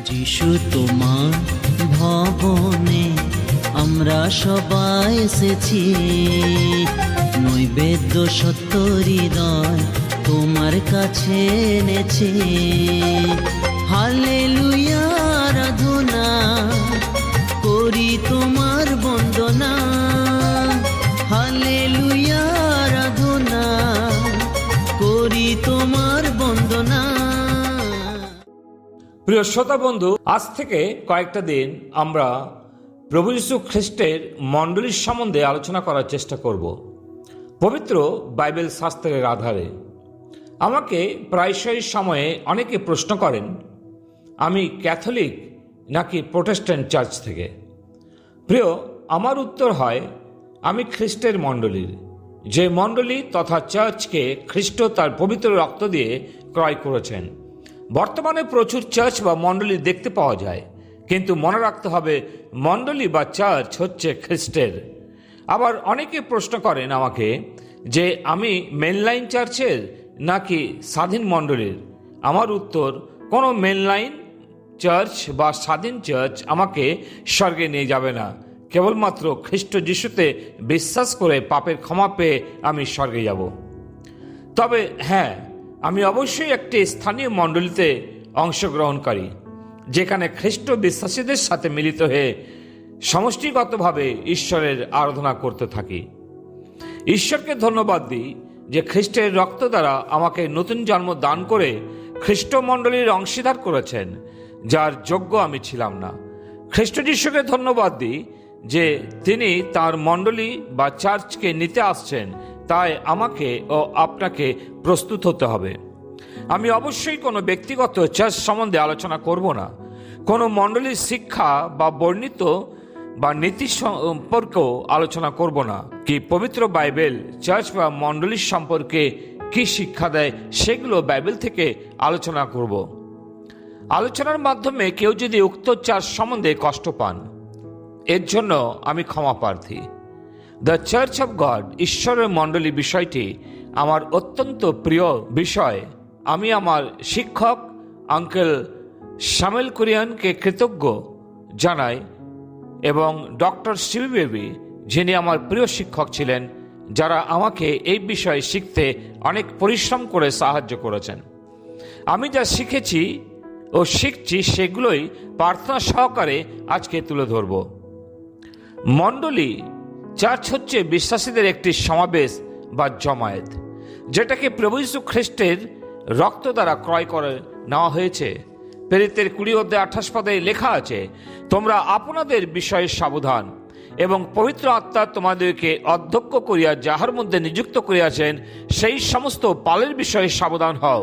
যিশু তোমার ভবনে আমরা সবাই এসেছি, নৈবেদ্য সত্য হৃদয় তোমার কাছে এনেছি। হালেলুয়া আরাধনা করি তোমার বন্দনা, হালেলুয়া আরাধনা করি তোমার বন্দনা। প্রিয় শ্রোতা বন্ধু, আজ থেকে কয়েকটা দিন আমরা প্রভু যীশু খ্রিস্টের মণ্ডলীর সম্বন্ধে আলোচনা করার চেষ্টা করব পবিত্র বাইবেল শাস্ত্রের আধারে। আমাকে প্রায়শই সময়ে অনেকে প্রশ্ন করেন, আমি ক্যাথলিক নাকি প্রোটেস্ট্যান্ট চার্চ থেকে। প্রিয়, আমার উত্তর হয়, আমি খ্রিস্টের মণ্ডলীর, যে মণ্ডলী তথা চার্চকে খ্রিস্ট তার পবিত্র রক্ত দিয়ে ক্রয় করেছেন। বর্তমানে প্রচুর চার্চ বা মণ্ডলী দেখতে পাওয়া যায়, কিন্তু মনে রাখতে হবে মণ্ডলী বা চার্চ হচ্ছে খ্রিস্টের। আবার অনেকে প্রশ্ন করেন আমাকে যে আমি মেনলাইন চার্চের নাকি স্বাধীন মণ্ডলীর। আমার উত্তর, কোনো মেনলাইন চার্চ বা স্বাধীন চার্চ আমাকে স্বর্গে নিয়ে যাবে না। কেবলমাত্র খ্রিস্ট যিশুতে বিশ্বাস করে পাপের ক্ষমা পেয়ে আমি স্বর্গে যাব। তবে হ্যাঁ, আমি অবশ্যই একটি স্থানীয় মণ্ডলীতে অংশগ্রহণকারী, যেখানে খ্রিস্ট বিশ্বাসীদের সাথে মিলিত হয়ে সমষ্টিগতভাবে ঈশ্বরের আরাধনা করতে থাকি। ঈশ্বরকে ধন্যবাদ দিই যে খ্রিস্টের রক্ত দ্বারা আমাকে নতুন জন্ম দান করে খ্রিস্ট মণ্ডলীর অংশীদার করেছেন, যার যোগ্য আমি ছিলাম না। খ্রিস্ট যিশুকে ধন্যবাদ দিই যে তিনি তার মণ্ডলী বা চার্চকে নিতে আসছেন, তাই আমাকে ও আপনাকে প্রস্তুত হতে হবে। আমি অবশ্যই কোনো ব্যক্তিগত চার্চ সম্বন্ধে আলোচনা করব না, কোনো মণ্ডলীর শিক্ষা বা বর্ণিত বা নীতি সম্পর্কেও আলোচনা করব না। কি পবিত্র বাইবেল চার্চ বা মণ্ডলীর সম্পর্কে কি শিক্ষা দেয়, সেগুলো বাইবেল থেকে আলোচনা করব। আলোচনার মাধ্যমে কেউ যদি উক্ত চার্চ সম্বন্ধে কষ্ট পান, এর জন্য আমি ক্ষমা প্রার্থী। দ্য চার্চ অফ গড, ঈশ্বরের মণ্ডলী বিষয়টি আমার অত্যন্ত প্রিয় বিষয়। আমি আমার শিক্ষক আঙ্কেল শামেল কুরিয়ানকে কৃতজ্ঞ জানাই এবং ডক্টর শিবি বেবি, যিনি আমার প্রিয় শিক্ষক ছিলেন, যারা আমাকে এই বিষয়ে শিখতে অনেক পরিশ্রম করে সাহায্য করেছেন। আমি যা শিখেছি ও শিখছি সেগুলোই প্রার্থনা সহকারে আজকে তুলে ধরব। মণ্ডলী চার্চ হচ্ছে বিশ্বাসীদের একটি সমাবেশ বা জমায়েত, যেটাকে প্রভু যীশু খ্রিস্টের রক্ত দ্বারা ক্রয় করে নেওয়া হয়েছে। প্রেরিতের 20:28 লেখা আছে, তোমরা আপনাদের বিষয়ে সাবধান এবং পবিত্র আত্মা তোমাদেরকে অধ্যক্ষ করিয়া যাহার মধ্যে নিযুক্ত করিয়াছেন সেই সমস্ত পালের বিষয়ে সাবধান হও।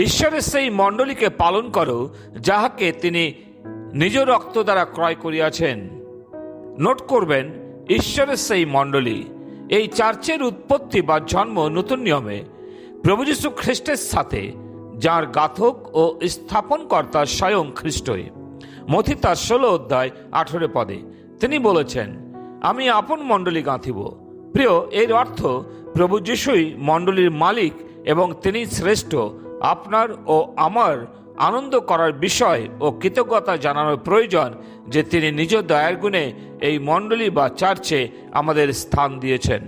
ঈশ্বরের সেই মণ্ডলীকে পালন করো যাহাকে তিনি নিজ রক্ত দ্বারা ক্রয় করিয়াছেন। নোট করবেন, ঈশ্বরের সেই মণ্ডলী। এই চার্চের উৎপত্তি বা জন্ম নতুন নিয়মে প্রভু যীশু খ্রিস্টের সাথে, যার গাথক ও স্থাপনকর্তা স্বয়ং খ্রিস্টই। মথি তার 16:18 তিনি বলেছেন, আমি আপন মণ্ডলী গাঁথিব। প্রিয়, এর অর্থ প্রভু যিশুই মণ্ডলীর মালিক এবং তিনি শ্রেষ্ঠ। আপনার ও আমার আনন্দ করার বিষয় ও কৃতজ্ঞতা জানানোর প্রয়োজন যে তিনি নিজ দয়ার গুণে এই মণ্ডলী বা চার্চে আমাদের স্থান দিয়েছেন।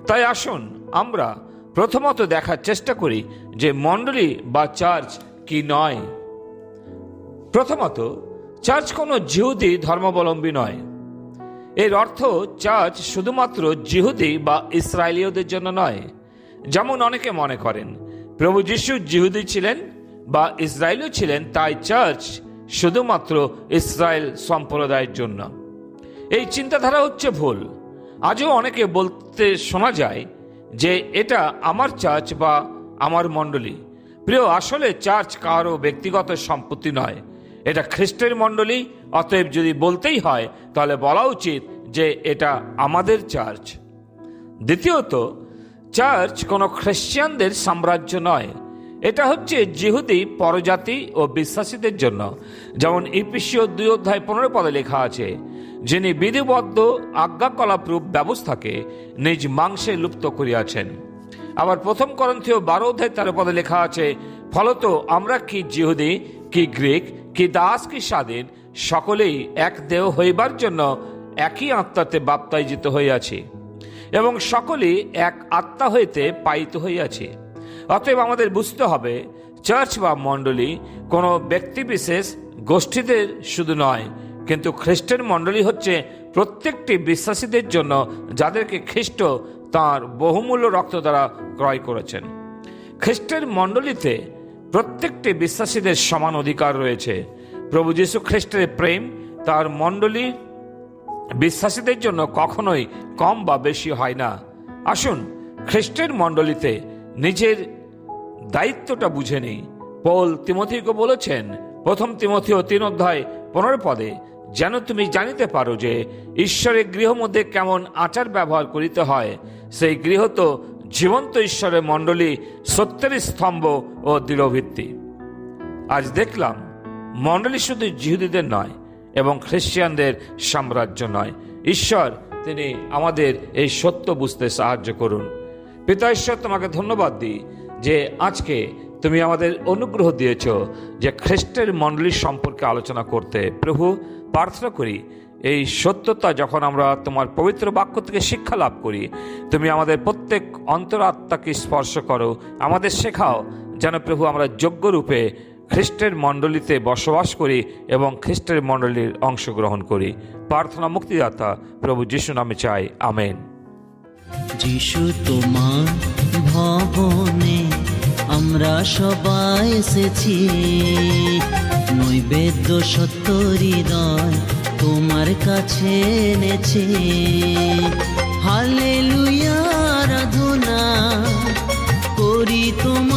তাই আসুন আমরা প্রথমত দেখার চেষ্টা করি যে মণ্ডলী বা চার্চ কি নয়। প্রথমত, চার্চ কোনো জিহুদি ধর্মাবলম্বী নয়। এর অর্থ চার্চ শুধুমাত্র জিহুদি বা ইসরায়েলীয়দের জন্য নয়, যেমন অনেকে মনে করেন প্রভু যিশু জিহুদি ছিলেন বা ইসরায়েলীয় ছিলেন, তাই চার্চ শুধুমাত্র ইসরায়েল সম্প্রদায়ের জন্য। এই চিন্তাধারা হচ্ছে ভুল। আজও অনেকে বলতে শোনা যায় যে এটা আমার চার্চ বা আমার মণ্ডলী। প্রিয়, আসলে চার্চ কারো ব্যক্তিগত সম্পত্তি নয়, এটা খ্রিস্টের মণ্ডলী। অতএব যদি বলতেই হয় তাহলে বলা উচিত যে এটা আমাদের চার্চ। দ্বিতীয়ত, চার্চ কোনো খ্রিস্টানদের সাম্রাজ্য নয়। এটা হচ্ছে জিহুদি, পরজাতি ও বিশ্বাসীদের জন্য। যেমন ইফিসীয় 2:15 লেখা আছে, যিনি বিধিবদ্ধ আজ্ঞাকলাপরূপ ব্যবস্থাকে নিজ মাংসে লুপ্ত করিয়াছেন। আবার 1 করন্থীয় 12:13 লেখা আছে, ফলত আমরা কি জিহুদি কি গ্রিক কি দাস কি স্বাধীন, সকলেই এক দেহ হইবার জন্য একই আত্মাতে বাপ্তাইজিত হইয়াছি এবং সকলেই এক আত্মা হইতে পায়িত হইয়াছি। অতএব আমাদের বুঝতে হবে, চার্চ বা মণ্ডলী কোনো ব্যক্তিবিশেষ গোষ্ঠীদের শুধু নয়, কিন্তু খ্রিস্টের মণ্ডলী হচ্ছে প্রত্যেকটি বিশ্বাসীদের জন্য, যাদেরকে খ্রিস্ট তাঁর বহুমূল্য রক্ত দ্বারা ক্রয় করেছেন। খ্রিস্টের মণ্ডলীতে প্রত্যেকটি বিশ্বাসীদের সমান অধিকার রয়েছে। প্রভু যীশু খ্রিস্টের প্রেম তার মণ্ডলীর বিশ্বাসীদের জন্য কখনোই কম বা বেশি হয় না। আসুন খ্রিস্টের মণ্ডলীতে নিজের দায়িত্বটা বুঝে নিই। পৌল তিমোথীকে বলেছেন, 1 তিমোথেয় 3:15 যেন তুমি জানিতে পারো যে ঈশ্বরের গৃহ মধ্যে কেমন আচার ব্যবহার করিতে হয়, সেই গৃহ তো জীবন্ত ঈশ্বরের মণ্ডলী, সত্যের স্তম্ভ ও দৃঢ়ভিত্তি। আজ দেখলাম মণ্ডলী শুধু জিহুদীদের নয় এবং খ্রিস্টানদের সাম্রাজ্য নয়। ঈশ্বর তিনি আমাদের এই সত্য বুঝতে সাহায্য করুন। পিতা ঈশ্বর, তোমাকে ধন্যবাদ দিই যে আজকে তুমি আমাদের অনুগ্রহ দিয়েছ যে খ্রিস্টের মণ্ডলীর সম্পর্কে আলোচনা করতে। প্রভু, প্রার্থনা করি এই সত্যতা যখন আমরা তোমার পবিত্র বাক্য থেকে শিক্ষা লাভ করি, তুমি আমাদের প্রত্যেক অন্তরাত্মাকে স্পর্শ করো, আমাদের শেখাও যেন প্রভু আমরা যোগ্যরূপে খ্রিস্টের মণ্ডলীতে বসবাস করি এবং খ্রিস্টের মণ্ডলীর অংশগ্রহণ করি। প্রার্থনা মুক্তিদাতা প্রভু যিশু নামে চাই, আমেন। যিশু তোমার ভবনে আমরা সবাই এসেছি, নৈবেদ্য সত্য হৃদয় তোমার কাছে এনেছি। হালেলুয়া আরাধনা করি তোমার